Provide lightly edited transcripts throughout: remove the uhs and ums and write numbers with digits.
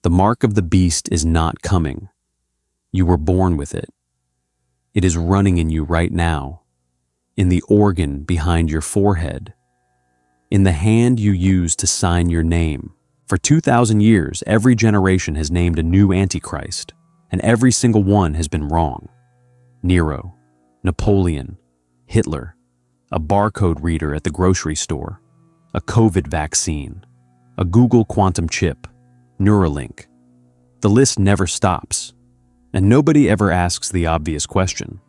The mark of the beast is not coming. You were born with it. It is running in you right now, in the organ behind your forehead, in the hand you use to sign your name. For 2,000 years, every generation has named a new Antichrist, and every single one has been wrong. Nero, Napoleon, Hitler, a barcode reader at the grocery store, a COVID vaccine, a Google quantum chip, Neuralink. The list never stops, and nobody ever asks the obvious question.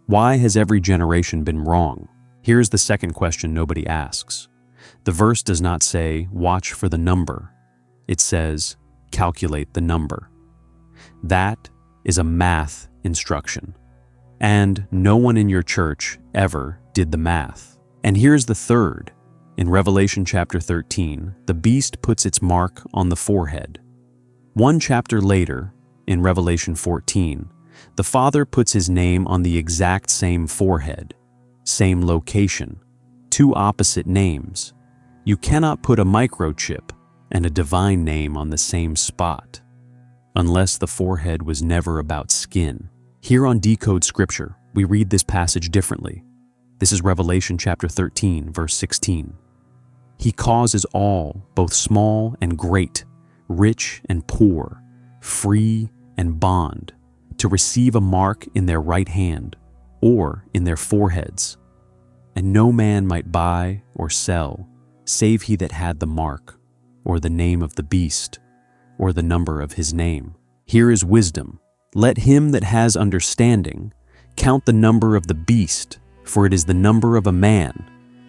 Why has every generation been wrong? Here's the second question nobody asks. The verse does not say, watch for the number. It says, calculate the number. That is a math instruction. And no one in your church ever did the math. And here's the third. In Revelation chapter 13, the beast puts its mark on the forehead. One chapter later, in Revelation 14, the Father puts his name on the exact same forehead, same location, two opposite names. You cannot put a microchip and a divine name on the same spot, unless the forehead was never about skin. Here on Decode Scripture, we read this passage differently. This is Revelation chapter 13, verse 16. He causes all, both small and great, rich and poor, free and bond, to receive a mark in their right hand or in their foreheads. And no man might buy or sell, save he that had the mark, or the name of the beast, or the number of his name. Here is wisdom. Let him that has understanding count the number of the beast, for it is the number of a man,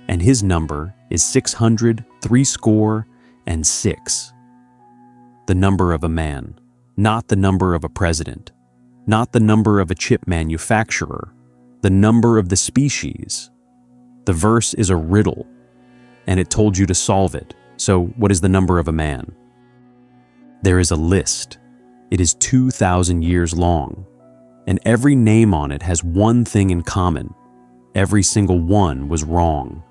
and his number is 666. The number of a man, not the number of a president, not the number of a chip manufacturer, the number of the species. The verse is a riddle, and it told you to solve it. So what is the number of a man? There is a list. It is 2,000 years long, and every name on it has one thing in common. Every single one was wrong.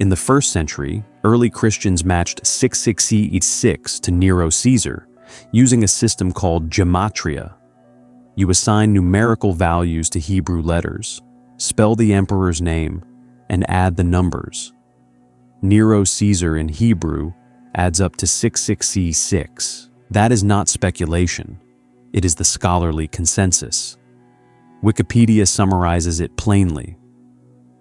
In the first century, early Christians matched 666 to Nero Caesar using a system called gematria. You assign numerical values to Hebrew letters, spell the emperor's name, and add the numbers. Nero Caesar in Hebrew adds up to 666. That is not speculation. It is the scholarly consensus. Wikipedia summarizes it plainly.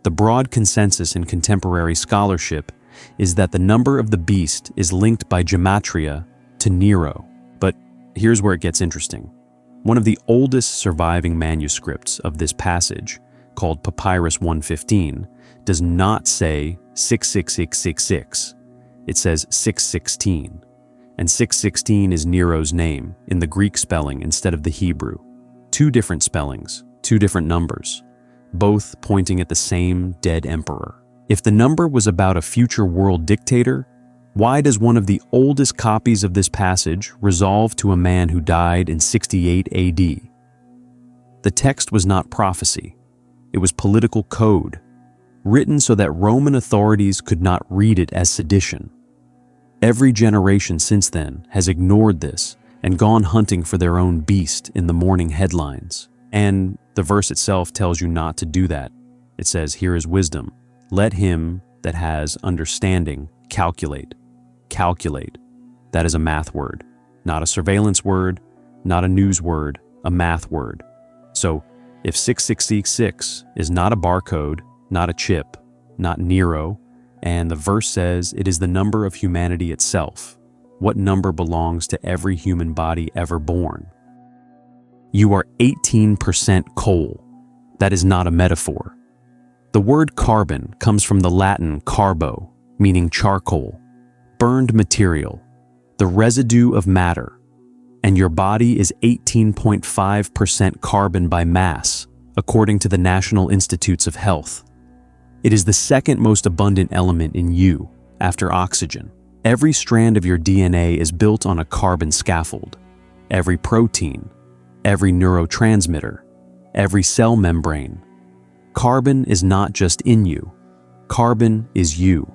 The broad consensus in contemporary scholarship is that the number of the beast is linked by gematria to Nero. But here's where it gets interesting. One of the oldest surviving manuscripts of this passage, called Papyrus 115, does not say 66666. It says 616. And 616 is Nero's name in the Greek spelling instead of the Hebrew. Two different spellings, two different numbers, both pointing at the same dead emperor. If the number was about a future world dictator, why does one of the oldest copies of this passage resolve to a man who died in 68 AD? The text was not prophecy. It was political code, written so that Roman authorities could not read it as sedition. Every generation since then has ignored this and gone hunting for their own beast in the morning headlines. And the verse itself tells you not to do that. It says, here is wisdom. Let him that has understanding calculate. Calculate. That is a math word, not a surveillance word, not a news word, a math word. So if 666 is not a barcode, not a chip, not Nero, and the verse says it is the number of humanity itself, what number belongs to every human body ever born? You are 18% coal. That is not a metaphor. The word carbon comes from the Latin carbo, meaning charcoal, burned material, the residue of matter, and your body is 18.5% carbon by mass, according to the National Institutes of Health. It is the second most abundant element in you, after oxygen. Every strand of your DNA is built on a carbon scaffold. Every protein, every neurotransmitter, every cell membrane. Carbon is not just in you. Carbon is you.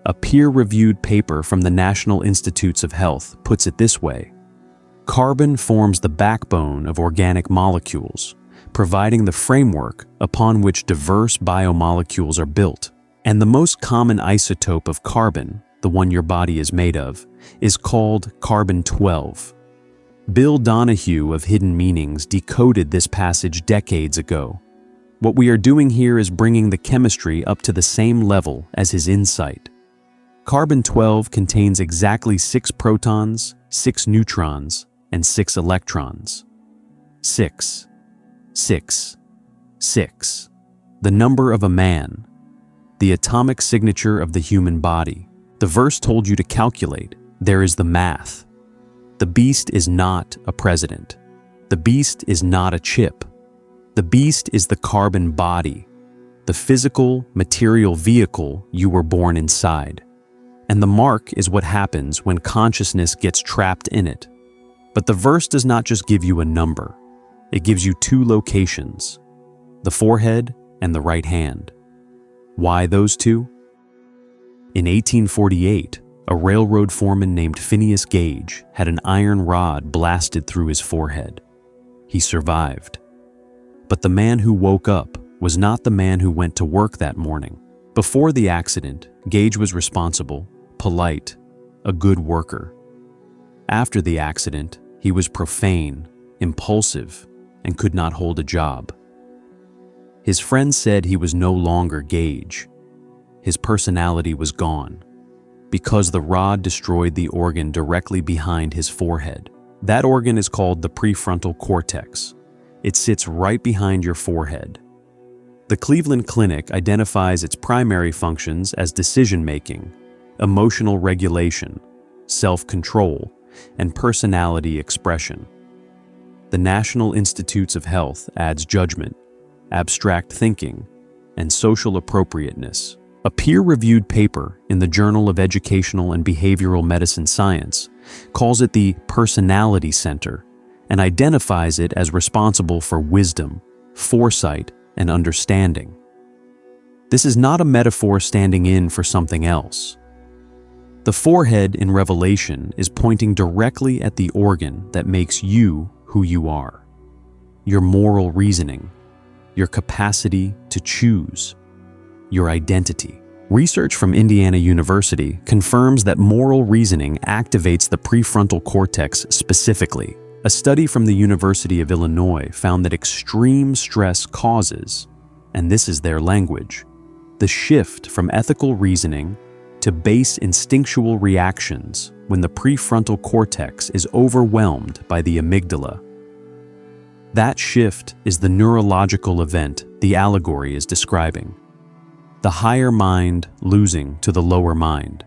A peer-reviewed paper from the National Institutes of Health puts it this way: Carbon forms the backbone of organic molecules, providing the framework upon which diverse biomolecules are built. And the most common isotope of carbon, the one your body is made of, is called carbon-12. Bill Donahue of Hidden Meanings decoded this passage decades ago. What we are doing here is bringing the chemistry up to the same level as his insight. Carbon-12 contains exactly 6 protons, 6 neutrons, and 6 electrons. 6, 6, 6. The number of a man. The atomic signature of the human body. The verse told you to calculate. There is the math. The beast is not a president. The beast is not a chip. The beast is the carbon body, the physical, material vehicle you were born inside. And the mark is what happens when consciousness gets trapped in it. But the verse does not just give you a number. It gives you 2 locations, the forehead and the right hand. Why those 2? In 1848, a railroad foreman named Phineas Gage had an iron rod blasted through his forehead. He survived. But the man who woke up was not the man who went to work that morning. Before the accident, Gage was responsible, polite, a good worker. After the accident, he was profane, impulsive, and could not hold a job. His friends said he was no longer Gage. His personality was gone, because the rod destroyed the organ directly behind his forehead. That organ is called the prefrontal cortex. It sits right behind your forehead. The Cleveland Clinic identifies its primary functions as decision-making, emotional regulation, self-control, and personality expression. The National Institutes of Health adds judgment, abstract thinking, and social appropriateness. A peer-reviewed paper in the Journal of Educational and Behavioral Medicine Science calls it the Personality Center and identifies it as responsible for wisdom, foresight, and understanding. This is not a metaphor standing in for something else. The forehead in Revelation is pointing directly at the organ that makes you who you are. Your moral reasoning, your capacity to choose, your identity. Research from Indiana University confirms that moral reasoning activates the prefrontal cortex specifically. A study from the University of Illinois found that extreme stress causes, and this is their language, the shift from ethical reasoning to base instinctual reactions when the prefrontal cortex is overwhelmed by the amygdala. That shift is the neurological event the allegory is describing. The higher mind losing to the lower mind,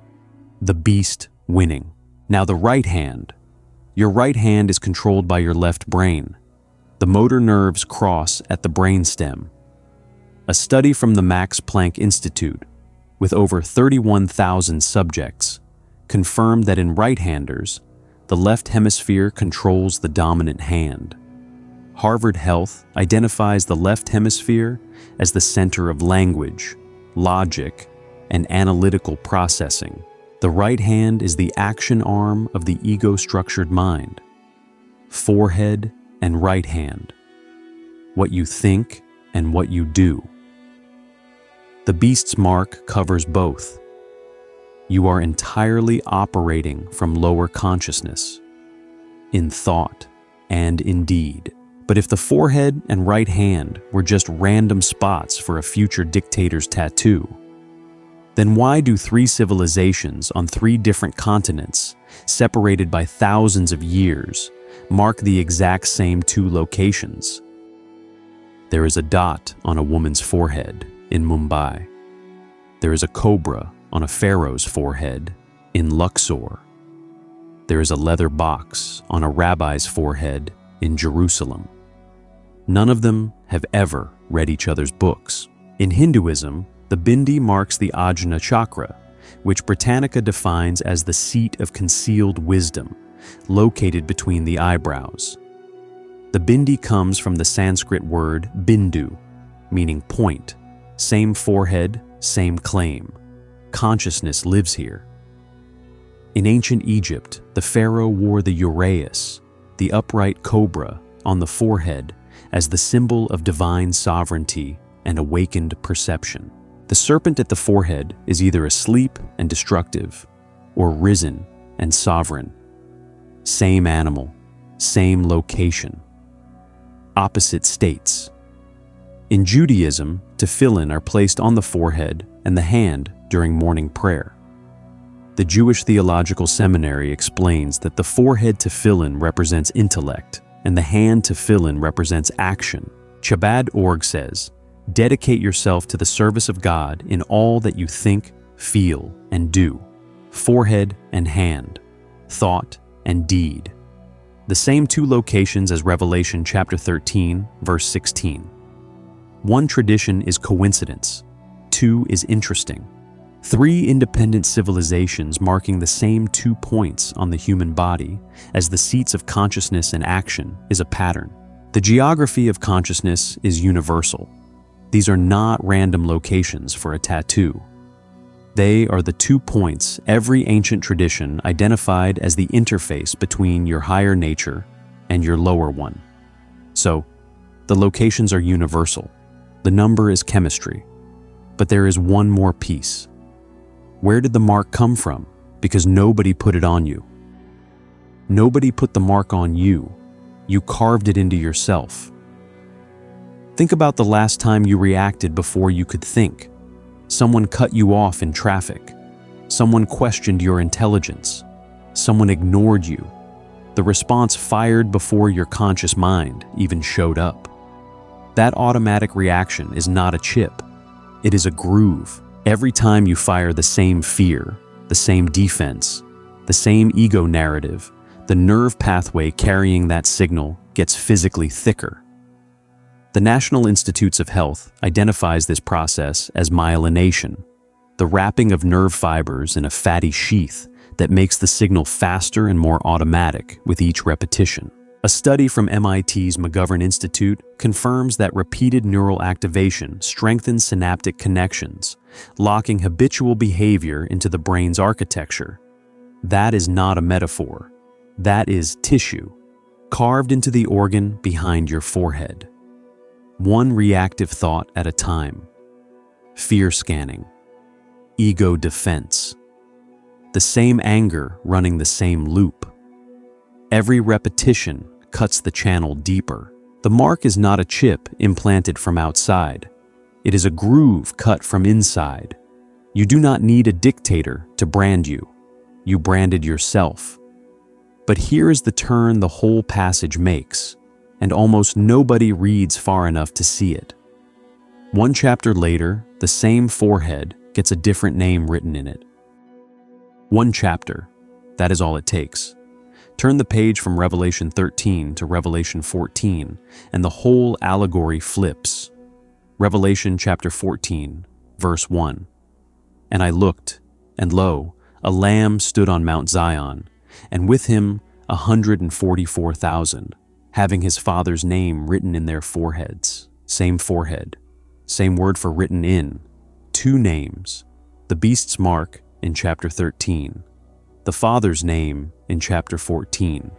the beast winning. Now the right hand. Your right hand is controlled by your left brain. The motor nerves cross at the brainstem. A study from the Max Planck Institute, with over 31,000 subjects, confirmed that in right-handers, the left hemisphere controls the dominant hand. Harvard Health identifies the left hemisphere as the center of language, logic, and analytical processing. The right hand is the action arm of the ego-structured mind. Forehead and right hand. What you think and what you do. The beast's mark covers both. You are entirely operating from lower consciousness, in thought and in deed. But if the forehead and right hand were just random spots for a future dictator's tattoo, then why do 3 civilizations on 3 different continents, separated by thousands of years, mark the exact same 2 locations? There is a dot on a woman's forehead in Mumbai. There is a cobra on a pharaoh's forehead in Luxor. There is a leather box on a rabbi's forehead in Jerusalem. None of them have ever read each other's books. In Hinduism, the bindi marks the Ajna chakra, which Britannica defines as the seat of concealed wisdom, located between the eyebrows. The bindi comes from the Sanskrit word bindu, meaning point. Same forehead, same claim. Consciousness lives here. In ancient Egypt, the pharaoh wore the uraeus, the upright cobra on the forehead as the symbol of divine sovereignty and awakened perception. The serpent at the forehead is either asleep and destructive or risen and sovereign. Same animal, same location, opposite states. In Judaism, tefillin are placed on the forehead and the hand during morning prayer. The Jewish Theological Seminary explains that the forehead tefillin represents intellect and the hand tefillin represents action. Chabad.org says, "Dedicate yourself to the service of God in all that you think, feel, and do. Forehead and hand, thought and deed." The same two locations as Revelation chapter 13, verse 16. One tradition is coincidence, two is interesting. Three independent civilizations marking the same 2 points on the human body as the seats of consciousness and action is a pattern. The geography of consciousness is universal. These are not random locations for a tattoo. They are the 2 points every ancient tradition identified as the interface between your higher nature and your lower one. So, the locations are universal. The number is chemistry. But there is one more piece. Where did the mark come from? Because nobody put it on you. Nobody put the mark on you. You carved it into yourself. Think about the last time you reacted before you could think. Someone cut you off in traffic. Someone questioned your intelligence. Someone ignored you. The response fired before your conscious mind even showed up. That automatic reaction is not a chip. It is a groove. Every time you fire the same fear, the same defense, the same ego narrative, the nerve pathway carrying that signal gets physically thicker. The National Institutes of Health identifies this process as myelination, the wrapping of nerve fibers in a fatty sheath that makes the signal faster and more automatic with each repetition. A study from MIT's McGovern Institute confirms that repeated neural activation strengthens synaptic connections, locking habitual behavior into the brain's architecture. That is not a metaphor. That is tissue, carved into the organ behind your forehead. One reactive thought at a time. Fear scanning. Ego defense. The same anger running the same loop. Every repetition cuts the channel deeper. The mark is not a chip implanted from outside. It is a groove cut from inside. You do not need a dictator to brand you. You branded yourself. But here is the turn the whole passage makes, and almost nobody reads far enough to see it. One chapter later, the same forehead gets a different name written in it. One chapter, that is all it takes. Turn the page from Revelation 13 to Revelation 14, and the whole allegory flips. Revelation chapter 14, verse 1. "And I looked, and lo, a lamb stood on Mount Zion, and with him 144,000, having his Father's name written in their foreheads." Same forehead, same word for written in. 2 names, the beast's mark in chapter 13. The Father's name in chapter 14.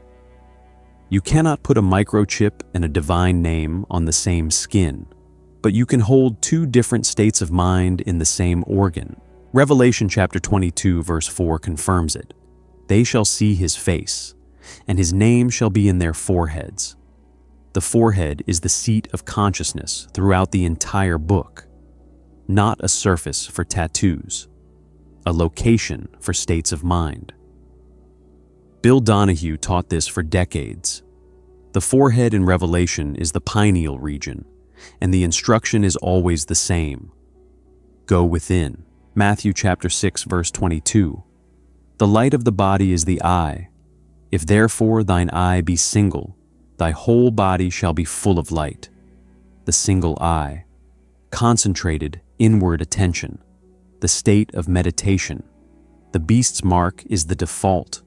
You cannot put a microchip and a divine name on the same skin, but you can hold 2 different states of mind in the same organ. Revelation chapter 22 verse 4 confirms it. "They shall see his face, and his name shall be in their foreheads." The forehead is the seat of consciousness throughout the entire book, not a surface for tattoos. A location for states of mind. Bill Donahue taught this for decades. The forehead in Revelation is the pineal region, and the instruction is always the same. Go within. Matthew chapter 6 verse 22. "The light of the body is the eye. If therefore thine eye be single, thy whole body shall be full of light." The single eye. Concentrated inward attention. The state of meditation. The beast's mark is the default.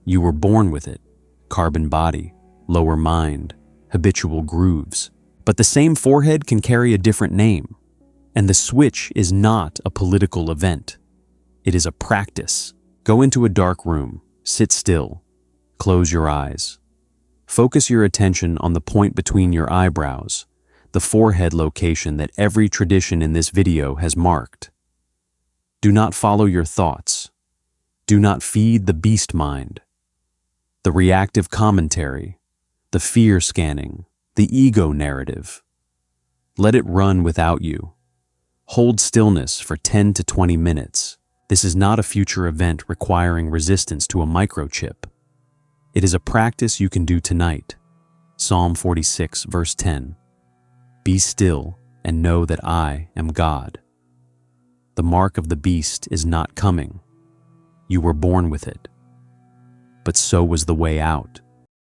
You were born with it. Carbon body, lower mind, habitual grooves. But the same forehead can carry a different name. And the switch is not a political event. It is a practice. Go into a dark room, sit still, close your eyes. Focus your attention on the point between your eyebrows, the forehead location that every tradition in this video has marked. Do not follow your thoughts. Do not feed the beast mind. The reactive commentary, the fear scanning, the ego narrative. Let it run without you. Hold stillness for 10 to 20 minutes. This is not a future event requiring resistance to a microchip. It is a practice you can do tonight. Psalm 46, verse 10. Be still and know that I am God. The mark of the beast is not coming. You were born with it. But so was the way out.